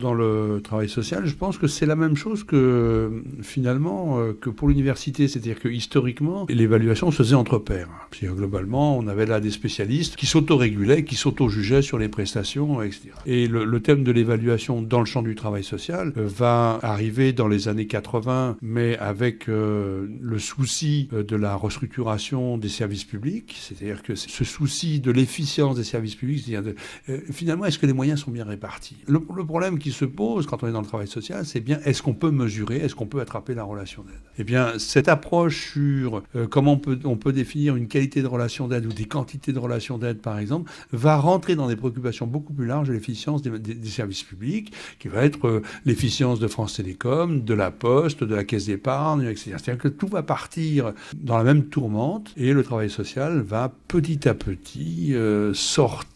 Dans le travail social, je pense que c'est la même chose que finalement que pour l'université, c'est-à-dire que historiquement, l'évaluation se faisait entre pairs. C'est-à-dire, globalement, on avait là des spécialistes qui s'autorégulaient, qui s'auto-jugeaient sur les prestations, etc. Et le thème de l'évaluation dans le champ du travail social va arriver dans les années 80, mais avec le souci de la restructuration des services publics, c'est-à-dire que ce souci de l'efficience des services publics, c'est-à-dire finalement, est-ce que les moyens sont bien répartis ? Le problème qui se pose quand on est dans le travail social, c'est bien est-ce qu'on peut mesurer, est-ce qu'on peut attraper la relation d'aide ? Eh bien, cette approche sur comment on peut définir une qualité de relation d'aide ou des quantités de relations d'aide, par exemple, va rentrer dans des préoccupations beaucoup plus larges de l'efficience des services publics, qui va être l'efficience de France Télécom, de la Poste, de la Caisse d'épargne, etc. C'est-à-dire que tout va partir dans la même tourmente et le travail social va petit à petit sortir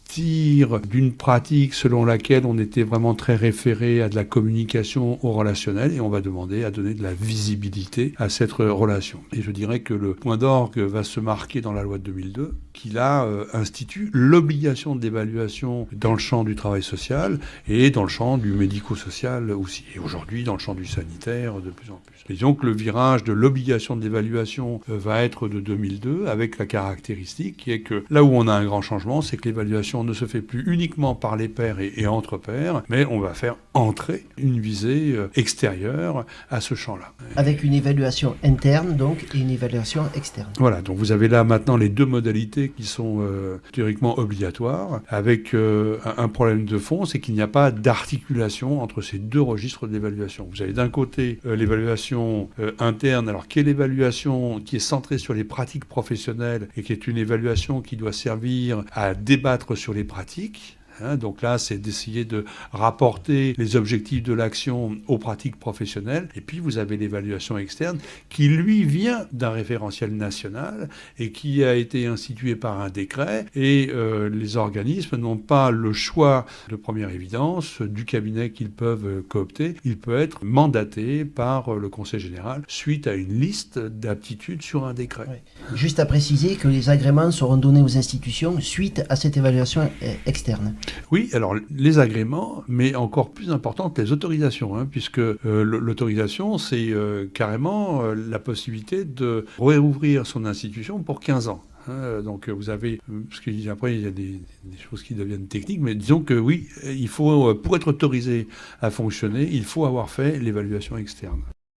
d'une pratique selon laquelle on était vraiment très référé à de la communication au relationnel et on va demander à donner de la visibilité à cette relation. Et je dirais que le point d'orgue va se marquer dans la loi de 2002 qui là institue l'obligation d'évaluation dans le champ du travail social et dans le champ du médico-social aussi. Et aujourd'hui dans le champ du sanitaire de plus en plus. Et donc le virage de l'obligation d'évaluation va être de 2002 avec la caractéristique qui est que là où on a un grand changement, c'est que l'évaluation ne se fait plus uniquement par les pairs et entre pairs, mais on va faire entrer une visée extérieure à ce champ-là. Avec une évaluation interne, donc, et une évaluation externe. Voilà, donc vous avez là maintenant les deux modalités qui sont théoriquement obligatoires, avec un problème de fond, c'est qu'il n'y a pas d'articulation entre ces deux registres d'évaluation. Vous avez d'un côté l'évaluation interne, alors qui est l'évaluation qui est centrée sur les pratiques professionnelles et qui est une évaluation qui doit servir à débattre sur les pratiques. Donc là, c'est d'essayer de rapporter les objectifs de l'action aux pratiques professionnelles. Et puis, vous avez l'évaluation externe qui, lui, vient d'un référentiel national et qui a été institué par un décret. Et les organismes n'ont pas le choix de première évidence du cabinet qu'ils peuvent coopter. Il peut être mandaté par le Conseil général suite à une liste d'aptitudes sur un décret. Oui. Juste à préciser que les agréments seront donnés aux institutions suite à cette évaluation externe. Oui, alors les agréments, mais encore plus importante, les autorisations, puisque l'autorisation, c'est carrément la possibilité de réouvrir son institution pour 15 ans. Donc vous avez, parce qu'après il y a des choses qui deviennent techniques, mais disons que oui, il faut, pour être autorisé à fonctionner, il faut avoir fait l'évaluation externe.